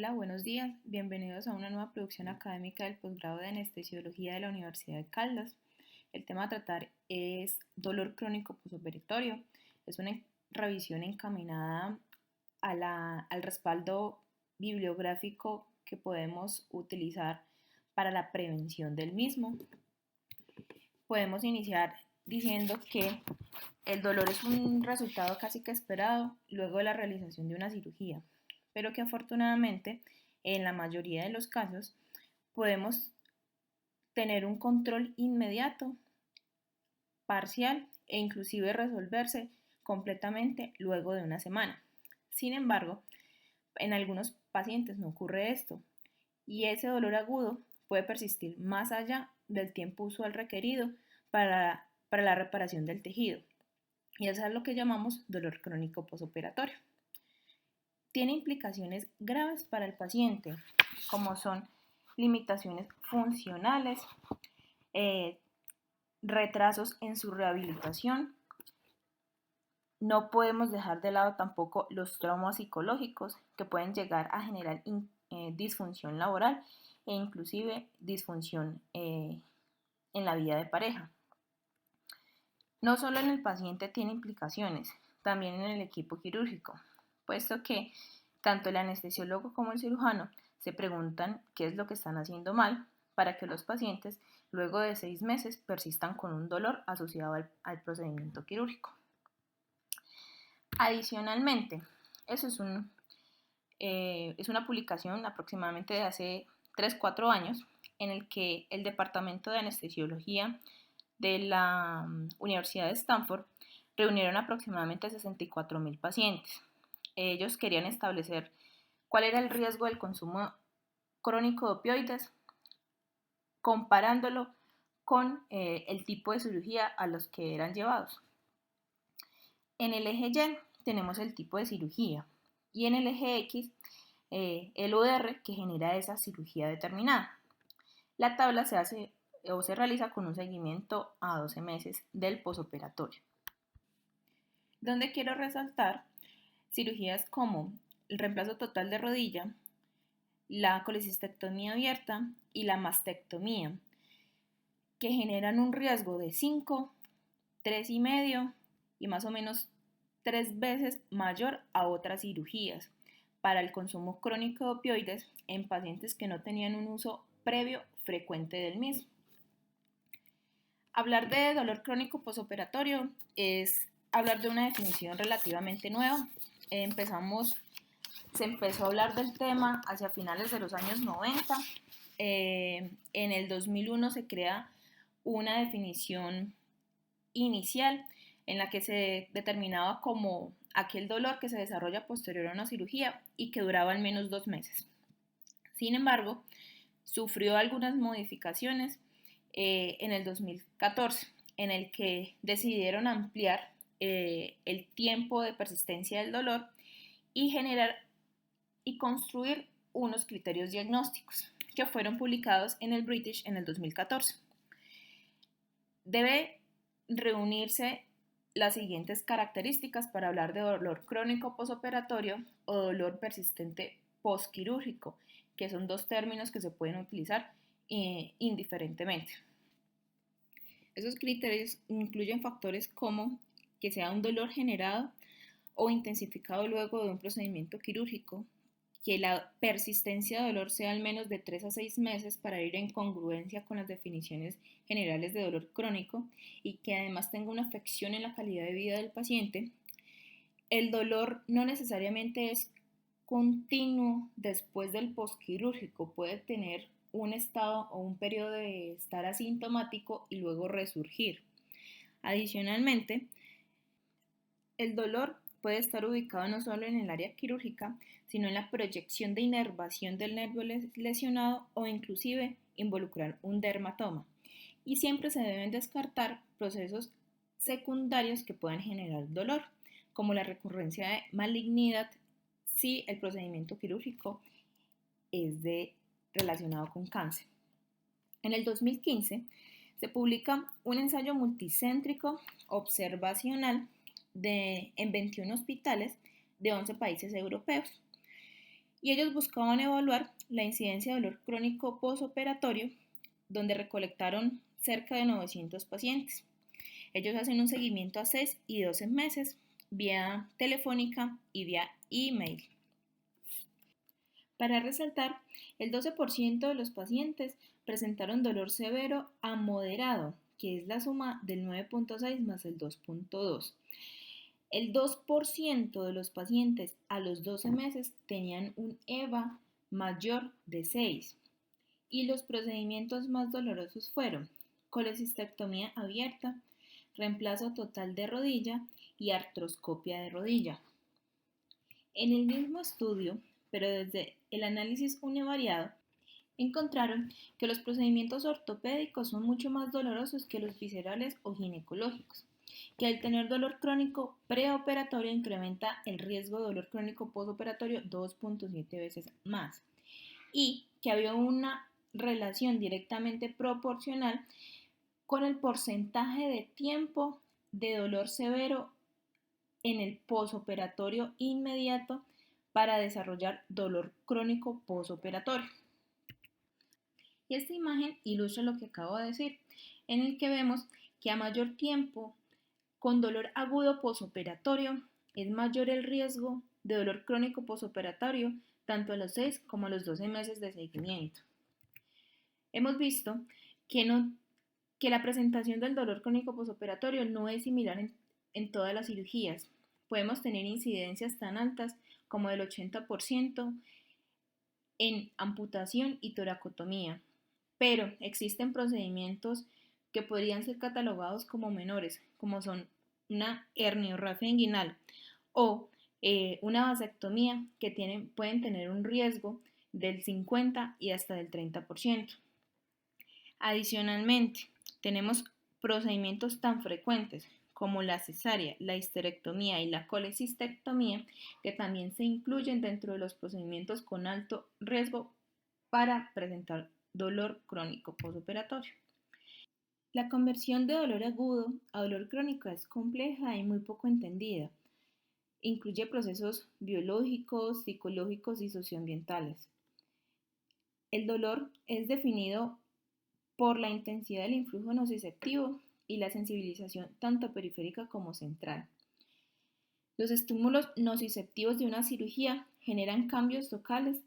Hola, buenos días. Bienvenidos a una nueva producción académica del posgrado de Anestesiología de la Universidad de Caldas. El tema a tratar es dolor crónico posoperatorio. Es una revisión encaminada al respaldo bibliográfico que podemos utilizar para la prevención del mismo. Podemos iniciar diciendo que el dolor es un resultado casi que esperado luego de la realización de una cirugía, pero que afortunadamente en la mayoría de los casos podemos tener un control inmediato, parcial e inclusive resolverse completamente luego de una semana. Sin embargo, en algunos pacientes no ocurre esto y ese dolor agudo puede persistir más allá del tiempo usual requerido para la reparación del tejido. Y eso es lo que llamamos dolor crónico posoperatorio. Tiene implicaciones graves para el paciente, como son limitaciones funcionales, eh, retrasos en su rehabilitación. No podemos dejar de lado tampoco los traumas psicológicos que pueden llegar a generar disfunción laboral e inclusive disfunción en la vida de pareja. No solo en el paciente tiene implicaciones, también en el equipo quirúrgico, puesto que tanto el anestesiólogo como el cirujano se preguntan qué es lo que están haciendo mal para que los pacientes luego de 6 meses persistan con un dolor asociado al procedimiento quirúrgico. Adicionalmente, eso es una publicación aproximadamente de hace 3-4 años en el que el Departamento de Anestesiología de la Universidad de Stanford reunieron aproximadamente 64.000 pacientes. Ellos querían establecer cuál era el riesgo del consumo crónico de opioides, comparándolo con el tipo de cirugía a los que eran llevados. En el eje Y tenemos el tipo de cirugía y en el eje X el OR que genera esa cirugía determinada. La tabla se hace o se realiza con un seguimiento a 12 meses del posoperatorio. Donde quiero resaltar cirugías como el reemplazo total de rodilla, la colecistectomía abierta y la mastectomía, que generan un riesgo de 5, 3,5 y más o menos 3 veces mayor a otras cirugías para el consumo crónico de opioides en pacientes que no tenían un uso previo frecuente del mismo. Hablar de dolor crónico posoperatorio es hablar de una definición relativamente nueva. Se empezó a hablar del tema hacia finales de los años 90. En el 2001 se crea una definición inicial en la que se determinaba como aquel dolor que se desarrolla posterior a una cirugía y que duraba al menos 2 meses. Sin embargo, sufrió algunas modificaciones en el 2014, en el que decidieron ampliar el tiempo de persistencia del dolor y generar y construir unos criterios diagnósticos que fueron publicados en el British en el 2014. Debe reunirse las siguientes características para hablar de dolor crónico posoperatorio o dolor persistente postquirúrgico, que son dos términos que se pueden utilizar indiferentemente. Esos criterios incluyen factores como que sea un dolor generado o intensificado luego de un procedimiento quirúrgico, que la persistencia de dolor sea al menos de 3 a 6 meses para ir en congruencia con las definiciones generales de dolor crónico y que además tenga una afección en la calidad de vida del paciente. El dolor no necesariamente es continuo después del postquirúrgico, puede tener un estado o un periodo de estar asintomático y luego resurgir. Adicionalmente, el dolor puede estar ubicado no solo en el área quirúrgica, sino en la proyección de inervación del nervio lesionado o inclusive involucrar un dermatoma. Y siempre se deben descartar procesos secundarios que puedan generar dolor, como la recurrencia de malignidad si el procedimiento quirúrgico es relacionado con cáncer. En el 2015 se publica un ensayo multicéntrico observacional en 21 hospitales de 11 países europeos. y ellos buscaban evaluar la incidencia de dolor crónico posoperatorio, donde recolectaron cerca de 900 pacientes. Ellos hacen un seguimiento a 6 y 12 meses vía telefónica y vía email. Para resaltar, el 12% de los pacientes presentaron dolor severo a moderado, que es la suma del 9.6 más el 2.2. El 2% de los pacientes a los 12 meses tenían un EVA mayor de 6 y los procedimientos más dolorosos fueron colecistectomía abierta, reemplazo total de rodilla y artroscopia de rodilla. En el mismo estudio, pero desde el análisis univariado, encontraron que los procedimientos ortopédicos son mucho más dolorosos que los viscerales o ginecológicos, que al tener dolor crónico preoperatorio incrementa el riesgo de dolor crónico postoperatorio 2.7 veces más y que había una relación directamente proporcional con el porcentaje de tiempo de dolor severo en el posoperatorio inmediato para desarrollar dolor crónico posoperatorio. Y esta imagen ilustra lo que acabo de decir, en el que vemos que a mayor tiempo con dolor agudo posoperatorio es mayor el riesgo de dolor crónico posoperatorio tanto a los 6 como a los 12 meses de seguimiento. Hemos visto que la presentación del dolor crónico posoperatorio no es similar en todas las cirugías. Podemos tener incidencias tan altas como del 80% en amputación y toracotomía, pero existen procedimientos que podrían ser catalogados como menores, como son una herniorrafia inguinal o una vasectomía que pueden tener un riesgo del 50 y hasta del 30%. Adicionalmente, tenemos procedimientos tan frecuentes como la cesárea, la histerectomía y la colecistectomía, que también se incluyen dentro de los procedimientos con alto riesgo para presentar dolor crónico postoperatorio. La conversión de dolor agudo a dolor crónico es compleja y muy poco entendida. Incluye procesos biológicos, psicológicos y socioambientales. El dolor es definido por la intensidad del influjo nociceptivo y la sensibilización tanto periférica como central. Los estímulos nociceptivos de una cirugía generan cambios locales,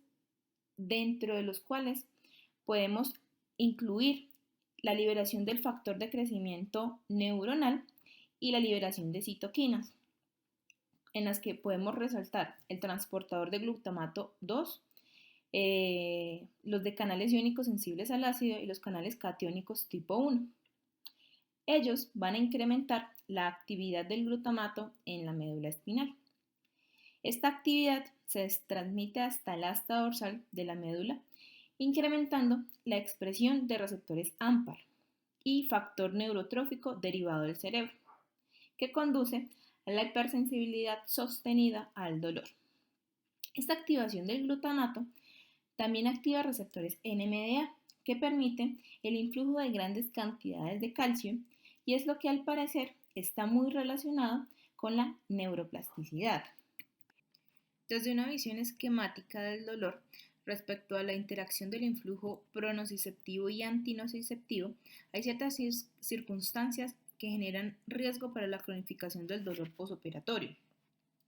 dentro de los cuales podemos incluir la liberación del factor de crecimiento neuronal y la liberación de citoquinas, en las que podemos resaltar el transportador de glutamato 2, los de canales iónicos sensibles al ácido y los canales catiónicos tipo 1. Ellos van a incrementar la actividad del glutamato en la médula espinal. Esta actividad se transmite hasta el asta dorsal de la médula, incrementando la expresión de receptores AMPAR y factor neurotrófico derivado del cerebro, que conduce a la hipersensibilidad sostenida al dolor. Esta activación del glutamato también activa receptores NMDA, que permiten el influjo de grandes cantidades de calcio y es lo que al parecer está muy relacionado con la neuroplasticidad. Desde una visión esquemática del dolor respecto a la interacción del influjo pronociceptivo y antinociceptivo, hay ciertas circunstancias que generan riesgo para la cronificación del dolor postoperatorio.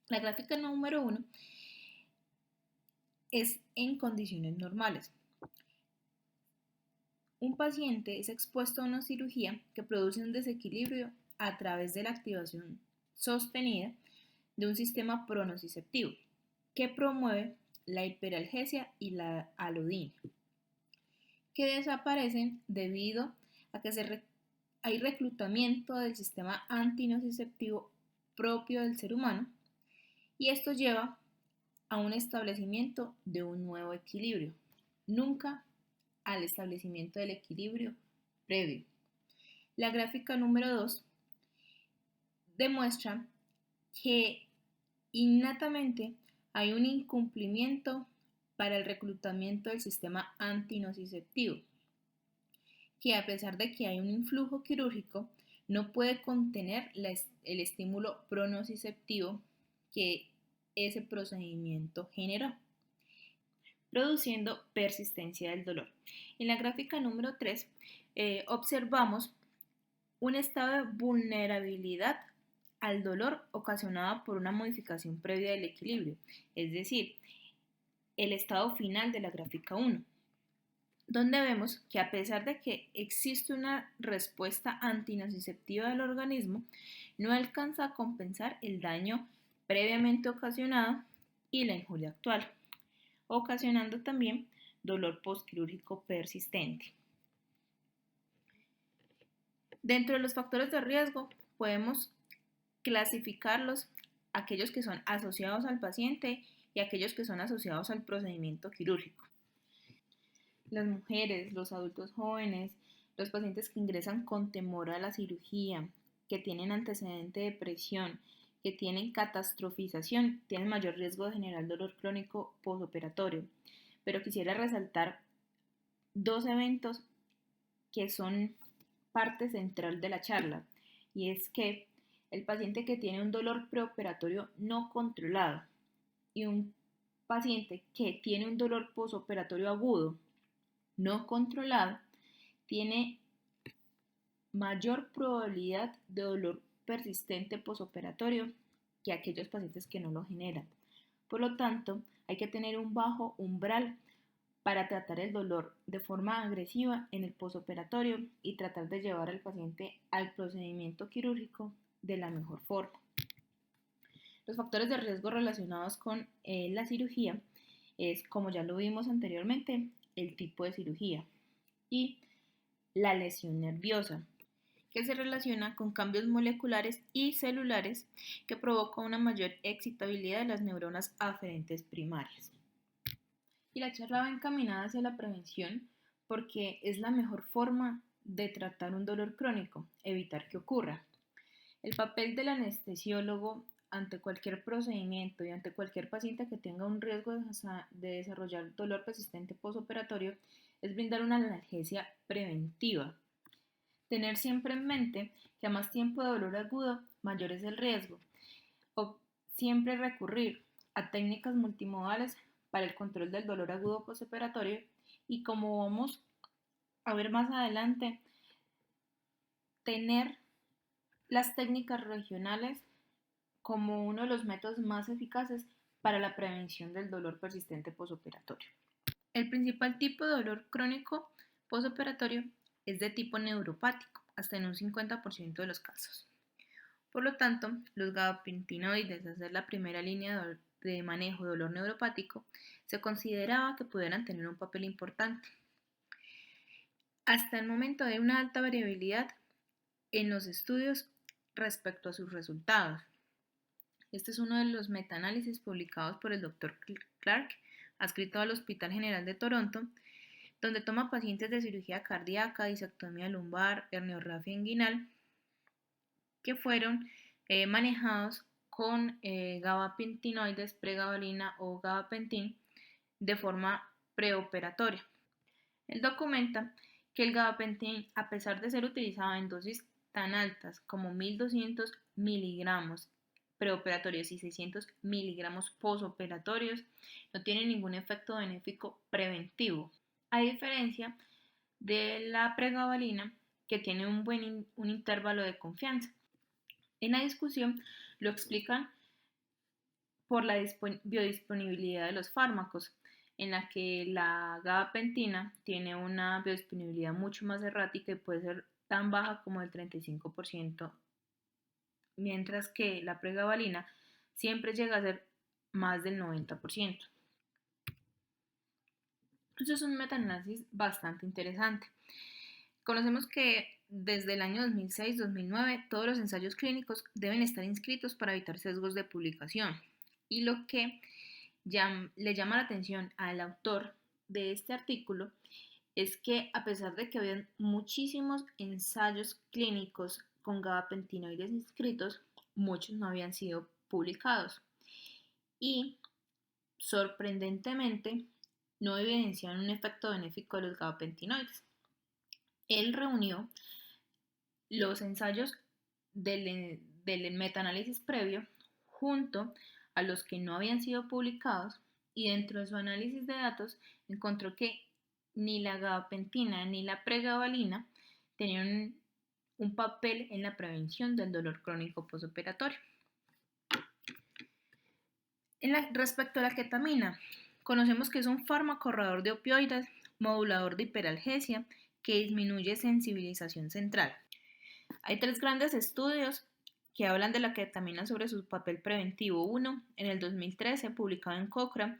La gráfica número 1 es en condiciones normales. Un paciente es expuesto a una cirugía que produce un desequilibrio a través de la activación sostenida de un sistema pronociceptivo que promueve la hiperalgesia y la alodina, que desaparecen debido a que hay reclutamiento del sistema antinociceptivo propio del ser humano y esto lleva a un establecimiento de un nuevo equilibrio, nunca al establecimiento del equilibrio previo. La gráfica número 2 demuestra que innatamente hay un incumplimiento para el reclutamiento del sistema antinociceptivo, que a pesar de que hay un influjo quirúrgico, no puede contener el estímulo pronociceptivo que ese procedimiento generó. produciendo persistencia del dolor. En la gráfica número 3 observamos un estado de vulnerabilidad al dolor ocasionada por una modificación previa del equilibrio, es decir, el estado final de la gráfica 1, donde vemos que a pesar de que existe una respuesta antinociceptiva del organismo, no alcanza a compensar el daño previamente ocasionado y la injuria actual, ocasionando también dolor postquirúrgico persistente. Dentro de los factores de riesgo podemos clasificarlos aquellos que son asociados al paciente y aquellos que son asociados al procedimiento quirúrgico. Las mujeres, los adultos jóvenes, los pacientes que ingresan con temor a la cirugía, que tienen antecedente de depresión, que tienen catastrofización, tienen mayor riesgo de generar dolor crónico postoperatorio. Pero quisiera resaltar dos eventos que son parte central de la charla, y es que el paciente que tiene un dolor preoperatorio no controlado y un paciente que tiene un dolor postoperatorio agudo no controlado tiene mayor probabilidad de dolor persistente postoperatorio que aquellos pacientes que no lo generan. Por lo tanto, hay que tener un bajo umbral para tratar el dolor de forma agresiva en el postoperatorio y tratar de llevar al paciente al procedimiento quirúrgico de la mejor forma. Los factores de riesgo relacionados con la cirugía es, como ya lo vimos anteriormente, el tipo de cirugía y la lesión nerviosa, que se relaciona con cambios moleculares y celulares que provoca una mayor excitabilidad de las neuronas aferentes primarias. Y la charla va encaminada hacia la prevención porque es la mejor forma de tratar un dolor crónico, evitar que ocurra. El papel del anestesiólogo ante cualquier procedimiento y ante cualquier paciente que tenga un riesgo de desarrollar dolor persistente postoperatorio es brindar una analgesia preventiva. Tener siempre en mente que a más tiempo de dolor agudo, mayor es el riesgo. O siempre recurrir a técnicas multimodales para el control del dolor agudo postoperatorio y, como vamos a ver más adelante, tener las técnicas regionales como uno de los métodos más eficaces para la prevención del dolor persistente postoperatorio. El principal tipo de dolor crónico postoperatorio es de tipo neuropático, hasta en un 50% de los casos. Por lo tanto, los gabapentinoides, al ser la primera línea de manejo de dolor neuropático, se consideraba que pudieran tener un papel importante. Hasta el momento hay una alta variabilidad en los estudios respecto a sus resultados. Este es uno de los metaanálisis publicados por el Dr. Clark, adscrito al Hospital General de Toronto, donde toma pacientes de cirugía cardíaca, disectomía lumbar, herniorrafia inguinal, que fueron manejados con gabapentinoides, pregabalina o gabapentin de forma preoperatoria. Él documenta que el gabapentin, a pesar de ser utilizado en dosis tan altas como 1200 miligramos preoperatorios y 600 miligramos posoperatorios, no tiene ningún efecto benéfico preventivo, a diferencia de la pregabalina, que tiene un intervalo de confianza. En la discusión lo explican por la biodisponibilidad de los fármacos, en la que la gabapentina tiene una biodisponibilidad mucho más errática y puede ser tan baja como el 35%, mientras que la pregabalina siempre llega a ser más del 90%. Eso es un metaanálisis bastante interesante. Conocemos que desde el año 2006-2009 todos los ensayos clínicos deben estar inscritos para evitar sesgos de publicación. Y lo que le llama la atención al autor de este artículo es que, a pesar de que habían muchísimos ensayos clínicos con gabapentinoides inscritos, muchos no habían sido publicados. Y, sorprendentemente, no evidenciaban un efecto benéfico de los gabapentinoides. Él reunió los ensayos del metaanálisis previo junto a los que no habían sido publicados y dentro de su análisis de datos encontró que ni la gabapentina ni la pregabalina tenían un papel en la prevención del dolor crónico postoperatorio. Respecto a la ketamina, conocemos que es un fármaco ahorrador de opioides, modulador de hiperalgesia, que disminuye sensibilización central. Hay 3 grandes estudios que hablan de la ketamina sobre su papel preventivo. Uno, en el 2013, publicado en Cochrane,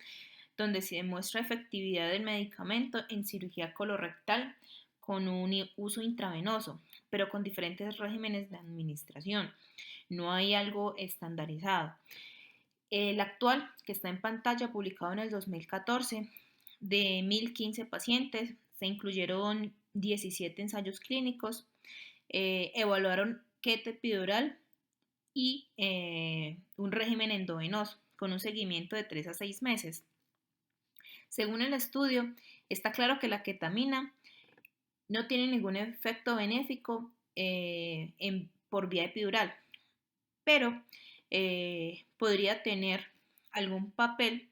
donde se demuestra efectividad del medicamento en cirugía colorectal con un uso intravenoso, pero con diferentes regímenes de administración. No hay algo estandarizado. El actual, que está en pantalla, publicado en el 2014, de 1015 pacientes, se incluyeron 17 ensayos clínicos, evaluaron keto epidural y un régimen endovenoso con un seguimiento de 3 a 6 meses. Según el estudio, está claro que la ketamina no tiene ningún efecto benéfico por vía epidural, pero podría tener algún papel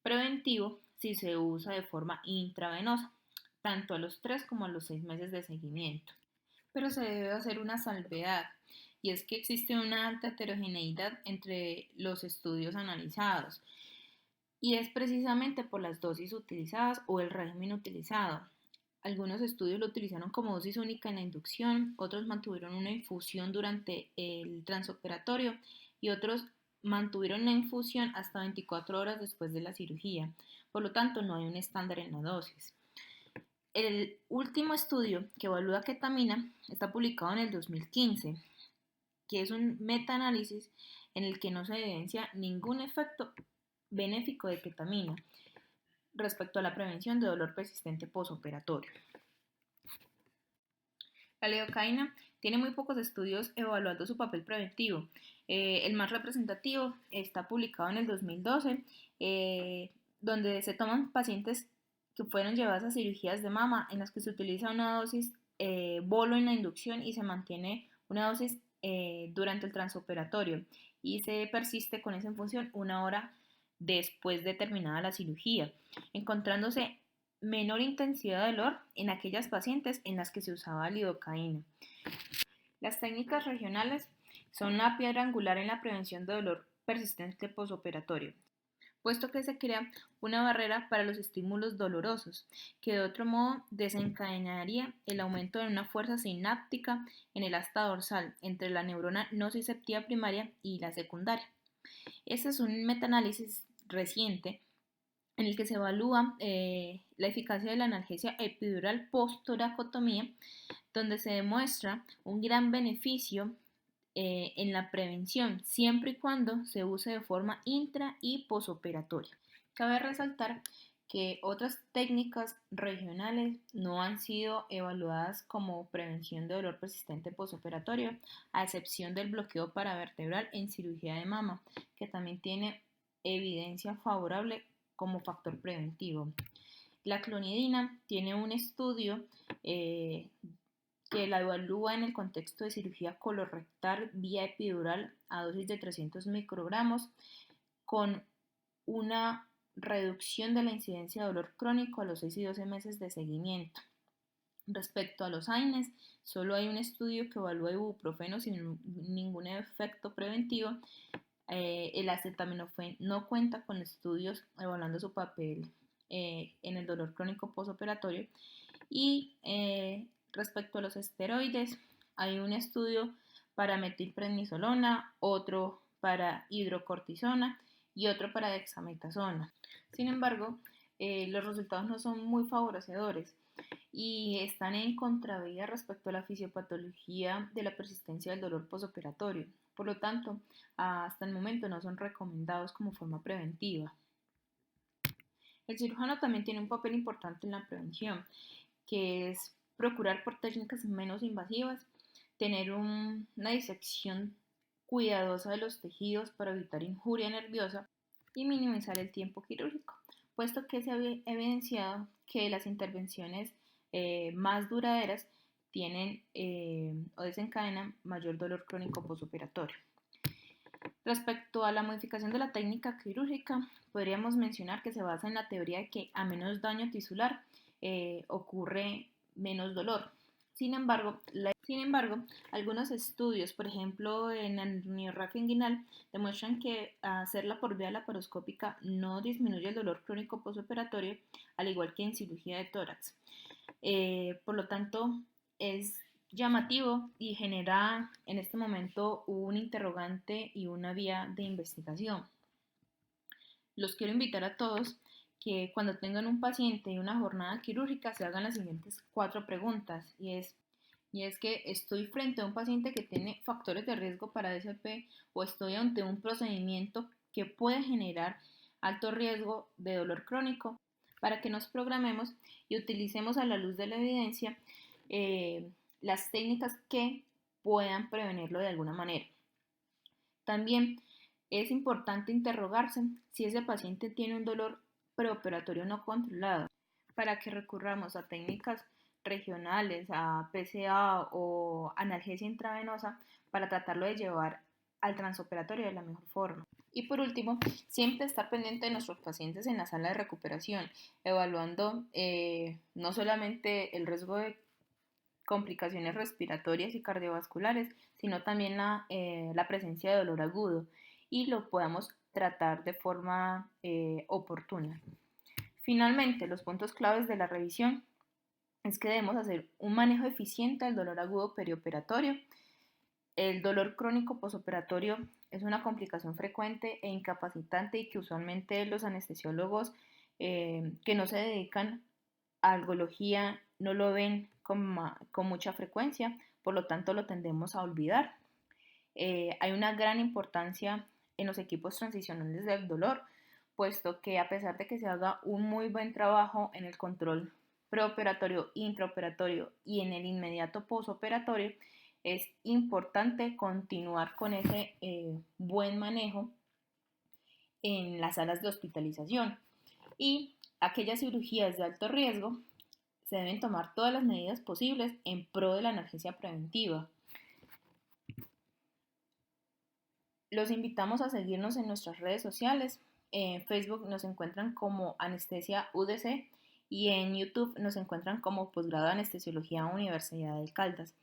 preventivo si se usa de forma intravenosa, tanto a los 3 como a los 6 meses de seguimiento. Pero se debe hacer una salvedad, y es que existe una alta heterogeneidad entre los estudios analizados, y es precisamente por las dosis utilizadas o el régimen utilizado. Algunos estudios lo utilizaron como dosis única en la inducción, otros mantuvieron una infusión durante el transoperatorio y otros mantuvieron la infusión hasta 24 horas después de la cirugía. Por lo tanto, no hay un estándar en la dosis. El último estudio que evalúa ketamina está publicado en el 2015, que es un metaanálisis en el que no se evidencia ningún efecto benéfico de ketamina respecto a la prevención de dolor persistente postoperatorio. La lidocaína tiene muy pocos estudios evaluando su papel preventivo. El más representativo está publicado en el 2012, donde se toman pacientes que fueron llevadas a cirugías de mama en las que se utiliza una dosis bolo en la inducción y se mantiene una dosis durante el transoperatorio y se persiste con esa infusión 1 hora después de terminada la cirugía, encontrándose menor intensidad de dolor en aquellas pacientes en las que se usaba lidocaína. Las técnicas regionales son una piedra angular en la prevención de dolor persistente postoperatorio, puesto que se crea una barrera para los estímulos dolorosos, que de otro modo desencadenaría el aumento de una fuerza sináptica en el asta dorsal entre la neurona nociceptiva primaria y la secundaria. Este es un metaanálisis reciente en el que se evalúa la eficacia de la analgesia epidural post-toracotomía, donde se demuestra un gran beneficio en la prevención, siempre y cuando se use de forma intra y posoperatoria. Cabe resaltar que otras técnicas regionales no han sido evaluadas como prevención de dolor persistente postoperatorio, a excepción del bloqueo paravertebral en cirugía de mama, que también tiene evidencia favorable como factor preventivo. La clonidina tiene un estudio que la evalúa en el contexto de cirugía colorectal vía epidural a dosis de 300 microgramos con una reducción de la incidencia de dolor crónico a los 6 y 12 meses de seguimiento. Respecto a los AINES, solo hay un estudio que evalúa ibuprofeno sin ningún efecto preventivo. El acetaminofén no cuenta con estudios evaluando su papel en el dolor crónico postoperatorio. Y respecto a los esteroides, hay un estudio para metilprednisolona, otro para hidrocortisona y otro para dexametasona. Sin embargo, los resultados no son muy favorecedores y están en contravía respecto a la fisiopatología de la persistencia del dolor postoperatorio. Por lo tanto, hasta el momento no son recomendados como forma preventiva. El cirujano también tiene un papel importante en la prevención, que es procurar por técnicas menos invasivas, tener una disección cuidadosa de los tejidos para evitar injuria nerviosa y minimizar el tiempo quirúrgico, puesto que se ha evidenciado que las intervenciones más duraderas tienen o desencadenan mayor dolor crónico postoperatorio. Respecto a la modificación de la técnica quirúrgica, podríamos mencionar que se basa en la teoría de que a menos daño tisular ocurre menos dolor. Sin embargo, algunos estudios, por ejemplo en aniorragia inguinal, demuestran que hacerla por vía laparoscópica no disminuye el dolor crónico postoperatorio, al igual que en cirugía de tórax. Por lo tanto, es llamativo y genera en este momento un interrogante y una vía de investigación. Los quiero invitar a todos que cuando tengan un paciente y una jornada quirúrgica se hagan las siguientes 4 preguntas y es que estoy frente a un paciente que tiene factores de riesgo para DCP o estoy ante un procedimiento que puede generar alto riesgo de dolor crónico, para que nos programemos y utilicemos a la luz de la evidencia las técnicas que puedan prevenirlo de alguna manera. También es importante interrogarse si ese paciente tiene un dolor preoperatorio no controlado, para que recurramos a técnicas regionales, a PCA o analgesia intravenosa para tratarlo de llevar al transoperatorio de la mejor forma. Y por último, siempre estar pendiente de nuestros pacientes en la sala de recuperación, evaluando no solamente el riesgo de complicaciones respiratorias y cardiovasculares, sino también la presencia de dolor agudo y lo podamos tratar de forma oportuna. Finalmente, los puntos claves de la revisión es que debemos hacer un manejo eficiente del dolor agudo perioperatorio. El dolor crónico posoperatorio es una complicación frecuente e incapacitante y que usualmente los anestesiólogos que no se dedican a algología no lo ven con mucha frecuencia, por lo tanto lo tendemos a olvidar. Hay una gran importancia en los equipos transicionales del dolor, puesto que a pesar de que se haga un muy buen trabajo en el control preoperatorio, intraoperatorio y en el inmediato posoperatorio, es importante continuar con ese buen manejo en las salas de hospitalización. Y aquellas cirugías de alto riesgo se deben tomar todas las medidas posibles en pro de la analgesia preventiva. Los invitamos a seguirnos en nuestras redes sociales. En Facebook nos encuentran como Anestesia UDC y en YouTube nos encuentran como Posgrado de Anestesiología Universidad de Caldas.